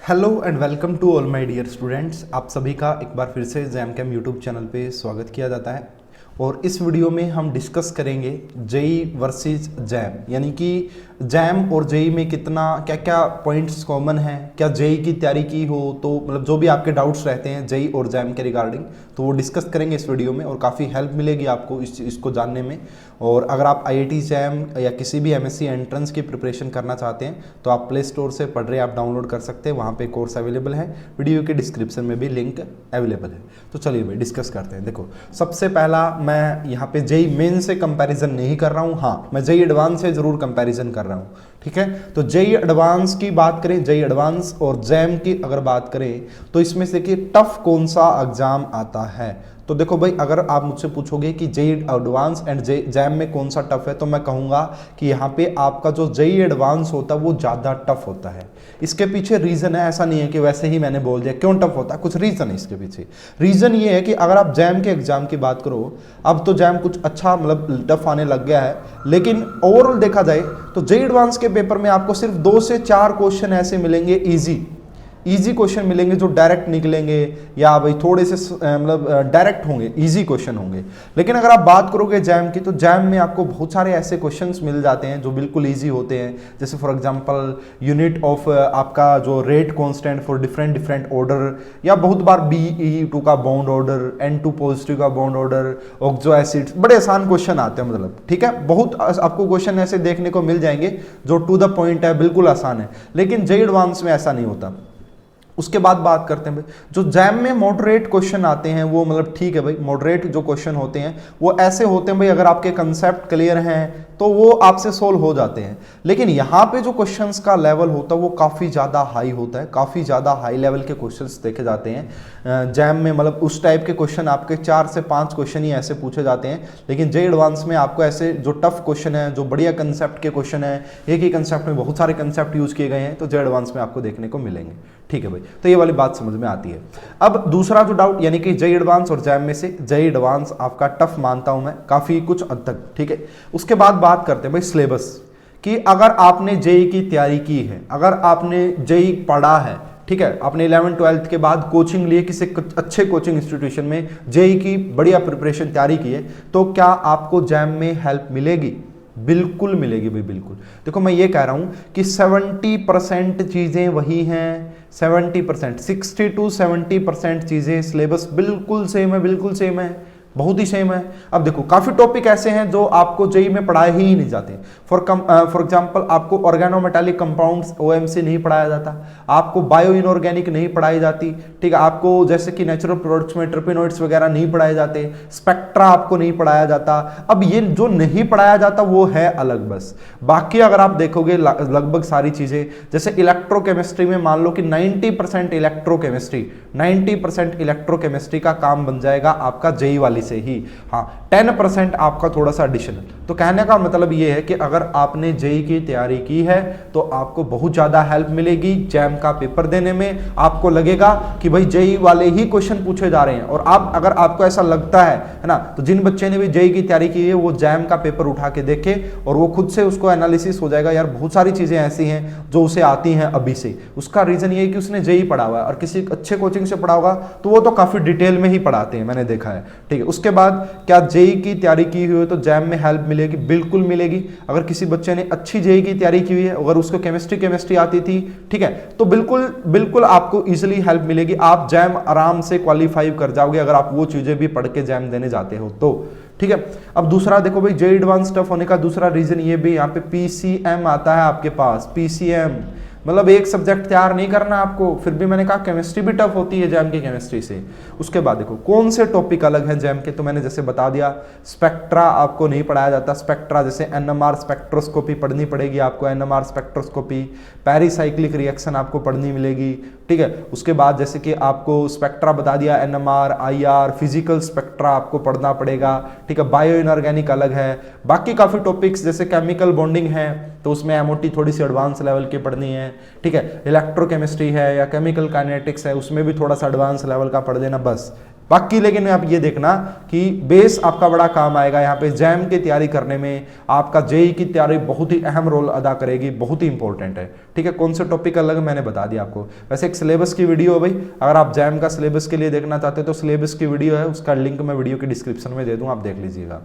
Hello and welcome to all my dear students. आप सभी का एक बार फिर से जैम कैम यूट्यूब चैनल पे स्वागत किया जाता है। और इस वीडियो में हम डिस्कस करेंगे जेई वर्सेस जैम, यानी कि जैम और जेई में कितना क्या क्या पॉइंट्स कॉमन हैं। क्या जेई की तैयारी की हो तो मतलब जो भी आपके डाउट्स रहते हैं जेई और जैम के रिगार्डिंग, तो वो डिस्कस करेंगे इस वीडियो में और काफ़ी हेल्प मिलेगी आपको इसको जानने में। और अगर आप आईआईटी जैम या किसी भी एमएससी एंट्रेंस की प्रिपरेशन करना चाहते हैं तो आप प्ले स्टोर से पढ़ रहे आप डाउनलोड कर सकते हैं, वहाँ पे कोर्स अवेलेबल है। वीडियो के डिस्क्रिप्शन में भी लिंक अवेलेबल है। तो चलिए भाई डिस्कस करते हैं। देखो, सबसे पहला मैं यहाँ पे जेई मेन से कंपैरिजन नहीं कर रहा हूँ, हाँ मैं जेई एडवांस से जरूर कंपैरिजन कर रहा हूँ, ठीक है। तो जेई एडवांस की बात करें, जेई एडवांस और जैम की अगर बात करें तो इसमें से कि टफ कौन सा एग्जाम आता है। तो देखो भाई, अगर आप मुझसे पूछोगे कि जेई एडवांस एंड जैम में कौन सा टफ है, तो मैं कहूँगा कि यहाँ पे आपका जो जेई एडवांस होता है वो ज़्यादा टफ होता है। इसके पीछे रीज़न है, ऐसा नहीं है कि वैसे ही मैंने बोल दिया क्यों टफ होता है, कुछ रीज़न है इसके पीछे। रीज़न ये है कि अगर आप जैम के एग्जाम की बात करो, अब तो जैम कुछ अच्छा मतलब टफ आने लग गया है, लेकिन ओवरऑल देखा जाए तो जेई एडवांस के पेपर में आपको सिर्फ 2 से 4 क्वेश्चन ऐसे मिलेंगे इजी क्वेश्चन मिलेंगे जो डायरेक्ट निकलेंगे या भाई थोड़े से मतलब डायरेक्ट होंगे, इजी क्वेश्चन होंगे। लेकिन अगर आप बात करोगे जैम की, तो जैम में आपको बहुत सारे ऐसे क्वेश्चंस मिल जाते हैं जो बिल्कुल इजी होते हैं। जैसे फॉर एग्जांपल यूनिट ऑफ आपका जो rate constant for different order, या बहुत बार BE2 का बॉन्ड ऑर्डर, N2 पॉजिटिव का बॉन्ड ऑर्डर, ऑक्सो एसिड्स, बड़े आसान क्वेश्चन आते हैं मतलब, ठीक है। बहुत आपको क्वेश्चन ऐसे देखने को मिल जाएंगे जो टू द पॉइंट है, बिल्कुल आसान है। लेकिन जेई एडवांस में ऐसा नहीं होता। उसके बाद बात करते हैं भाई, जो जैम में मॉडरेट क्वेश्चन आते हैं वो मतलब ठीक है भाई, मॉडरेट जो क्वेश्चन होते हैं वो ऐसे होते हैं भाई, अगर आपके कंसेप्ट क्लियर हैं तो वो आपसे सोल्व हो जाते हैं। लेकिन यहाँ पे जो क्वेश्चंस का लेवल होता है वो काफ़ी ज़्यादा हाई होता है, काफ़ी ज़्यादा हाई लेवल के क्वेश्चंस देखे जाते हैं जैम में। मतलब उस टाइप के क्वेश्चन आपके 4 से 5 क्वेश्चन ही ऐसे पूछे जाते हैं। लेकिन जेई एडवांस में आपको ऐसे जो टफ क्वेश्चन है, जो बढ़िया कंसेप्ट के क्वेश्चन है, एक ही कंसेप्ट में बहुत सारे कंसेप्ट यूज किए गए हैं, तो जेई एडवांस में आपको देखने को मिलेंगे, ठीक है भाई। तो ये वाली बात समझ में आती है। अब दूसरा जो डाउट, यानी कि जेई एडवांस और जैम में से जेई एडवांस आपका टफ मानता हूं मैं काफी कुछ हद तक, ठीक है। उसके बाद बात करते हैं भाई सिलेबस कि अगर आपने जेई की तैयारी की है, अगर आपने जेई पढ़ा है, ठीक है, आपने 11th-12th के बाद कोचिंग लिए किसी अच्छे कोचिंग इंस्टीट्यूशन में, जेई की बढ़िया प्रिपरेशन तैयारी की है, तो क्या आपको जैम में हेल्प मिलेगी? बिल्कुल मिलेगी भाई, बिल्कुल। देखो मैं ये कह रहा हूं कि 70% चीजें वही हैं, 70%, 60 to 70% चीजें सिलेबस बिल्कुल सेम है, बिल्कुल सेम है, बहुत ही सेम है। अब देखो काफी टॉपिक ऐसे हैं जो आपको जेई में पढ़ाए ही नहीं जाते। फॉर एग्जांपल आपको ऑर्गेनोमेटालिक कंपाउंड्स OMC नहीं पढ़ाया जाता, आपको बायो इनऑर्गेनिक नहीं पढ़ाई जाती, ठीक है। आपको जैसे कि नेचुरल प्रोडक्ट्स में ट्रिपिनोइड्स वगैरह नहीं पढ़ाए जाते, स्पेक्ट्रा आपको नहीं पढ़ाया जाता। अब ये जो नहीं पढ़ाया जाता वो है अलग, बस बाकी अगर आप देखोगे लगभग सारी चीजें, जैसे इलेक्ट्रोकेमिस्ट्री में मान लो कि 90% इलेक्ट्रोकेमिस्ट्री का काम बन जाएगा आपका जेई वाली से ही, हाँ 10% आपका थोड़ा सा एडिशनल। तो कहने का मतलब ये है कि अगर आपने जेई की तैयारी की है तो आपको बहुत ज्यादा हेल्प मिलेगी जैम का पेपर देने में। आपको लगेगा कि भाई जेई वाले ही क्वेश्चन पूछे जा रहे हैं, और आप अगर आपको ऐसा लगता है ना, तो जिन बच्चे ने भी जेई की तैयारी की है वो जैम का पेपर उठा के देखे और वो खुद से उसको एनालिसिस हो जाएगा, यार बहुत सारी चीजें ऐसी हैं जो उसे आती हैं अभी से। उसका रीजन ये है कि उसने जेई पढ़ा हुआ है, और किसी अच्छे कोचिंग से पढ़ा होगा तो वो तो काफी डिटेल में ही पढ़ाते हैं, मैंने देखा है, ठीक है। उसके बाद क्या जेई की तैयारी की हुई है तो जैम में हेल्प मिलेगी? बिल्कुल मिलेगी। अगर किसी बच्चे ने अच्छी जेई की तैयारी की हुई है, अगर उसको केमिस्ट्री आती थी, ठीक है, तो बिल्कुल आपको इजीली हेल्प मिलेगी। आप जैम आराम से क्वालिफाई कर जाओगे अगर आप वो चीजें भी पढ़ के जैम देने जाते हो तो, ठीक है। अब दूसरा देखो भाई, जेई एडवांस टफ होने का दूसरा रीजन ये भी, यहाँ पे PCM आता है आपके पास। PCM मतलब एक सब्जेक्ट तैयार नहीं करना आपको, फिर भी मैंने कहा केमिस्ट्री भी टफ होती है जैम की केमिस्ट्री से। उसके बाद देखो कौन से टॉपिक अलग हैं जैम के, तो मैंने जैसे बता दिया, स्पेक्ट्रा आपको नहीं पढ़ाया जाता। स्पेक्ट्रा जैसे NMR स्पेक्ट्रोस्कोपी पढ़नी पड़ेगी आपको, NMR स्पेक्ट्रोस्कोपी, पेरीसाइक्लिक रिएक्शन आपको पढ़नी मिलेगी, ठीक है। उसके बाद जैसे कि आपको स्पेक्ट्रा बता दिया, NMR, IR, फिजिकल स्पेक्ट्रा आपको पढ़ना पड़ेगा, ठीक है। बायो इनऑर्गेनिक अलग है। बाकी काफी टॉपिक्स जैसे केमिकल बॉन्डिंग है तो उसमें MOT थोड़ी सी एडवांस लेवल की पढ़नी है, ठीक है। इलेक्ट्रोकेमिस्ट्री है या केमिकल काइनेटिक्स है, उसमें भी थोड़ा सा एडवांस लेवल का पढ़ देना, बस बाकी लेकिन आप ये देखना कि बेस आपका बड़ा काम आएगा यहाँ पे जैम की तैयारी करने में। आपका जेई की तैयारी बहुत ही अहम रोल अदा करेगी, बहुत ही इंपॉर्टेंट है, ठीक है। कौन से टॉपिक अलग मैंने बता दिया आपको। वैसे एक सिलेबस की वीडियो है भाई, अगर आप जैम का सिलेबस के लिए देखना चाहते हो तो सिलेबस की वीडियो है, उसका लिंक मैं वीडियो के डिस्क्रिप्शन में दे दूँ, आप देख लीजिएगा।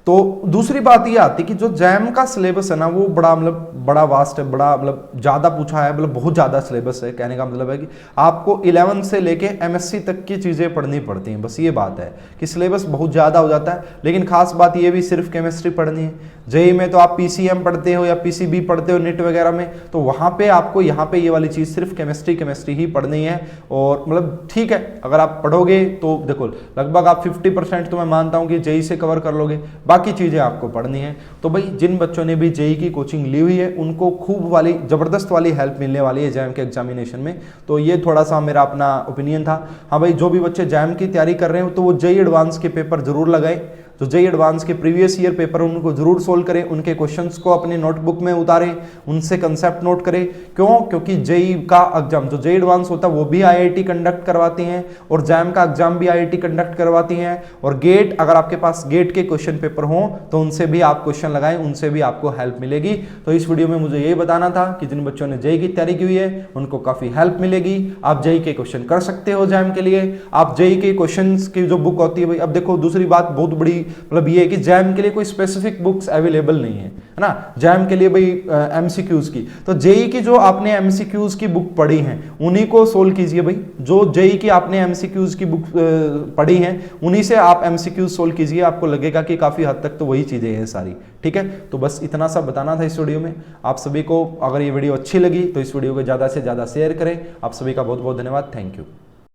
तो दूसरी बात ये आती है कि जो जैम का सिलेबस है ना वो बड़ा वास्ट है, बड़ा ज़्यादा पूछा है, बहुत ज़्यादा सिलेबस है। कहने का मतलब है कि आपको 11 से लेके एमएससी तक की चीज़ें पढ़नी पड़ती हैं, बस ये बात है कि सिलेबस बहुत ज़्यादा हो जाता है। लेकिन खास बात ये भी सिर्फ केमिस्ट्री पढ़नी है। जेई में तो आप पीसीएम पढ़ते हो या पीसीबी पढ़ते हो नीट वगैरह में, तो वहाँ पे आपको यहाँ पे ये वाली चीज़ सिर्फ केमिस्ट्री ही पढ़नी है। और ठीक है, अगर आप पढ़ोगे तो देखो लगभग आप 50% तो मैं मानता हूँ कि जेई से कवर कर लोगे, बाकी चीज़ें आपको पढ़नी है। तो भाई जिन बच्चों ने भी जेई की कोचिंग ली हुई है उनको खूब वाली ज़बरदस्त वाली हेल्प मिलने वाली है जैम के एग्जामिनेशन में। तो ये थोड़ा सा मेरा अपना ओपिनियन था। हाँ भाई, जो भी बच्चे जैम की तैयारी कर रहे हो तो वो जेई एडवांस के पेपर जरूर लगाएं। जो जेई एडवांस के प्रीवियस ईयर पेपर उनको जरूर सोल्व करें, उनके क्वेश्चंस को अपनी नोटबुक में उतारें, उनसे कंसेप्ट नोट करें। क्यों? क्योंकि जेई का एग्जाम, जो जेई एडवांस होता है वो भी आईआईटी कंडक्ट करवाती हैं और जैम का एग्जाम भी आईआईटी कंडक्ट करवाती हैं। और गेट, अगर आपके पास गेट के क्वेश्चन पेपर हों तो उनसे भी आप क्वेश्चन लगाएं, उनसे भी आपको हेल्प मिलेगी। तो इस वीडियो में मुझे यही बताना था कि जिन बच्चों ने जेई की तैयारी की हुई है उनको काफी हेल्प मिलेगी। आप जेई के क्वेश्चन कर सकते हो जैम के लिए। आप जेई के क्वेश्चन की जो बुक होती है भाई, अब देखो दूसरी बात बहुत बड़ी ये है कि जैम के लिए कोई स्पेसिफिक बुक्स अवेलेबल नहीं है ना। जैम के लिए भाई एमसीक्यूज की, तो जेई की जो आपने एमसीक्यूज की बुक पढ़ी हैं उन्हीं को सोल्व कीजिए भाई। जो जेई की आपने एमसीक्यूज की बुक पढ़ी हैं उन्हीं से आप एमसीक्यूज सोल्व कीजिए, आपको लगेगा कि काफी हद तक तो वही चीजें हैं सारी, ठीक है। तो बस इतना सा बताना था इस वीडियो में। आप सभी को अगर ये वीडियो अच्छी लगी तो इस वीडियो को ज्यादा से ज्यादा शेयर करें। आप सभी का बहुत बहुत धन्यवाद, थैंक यू।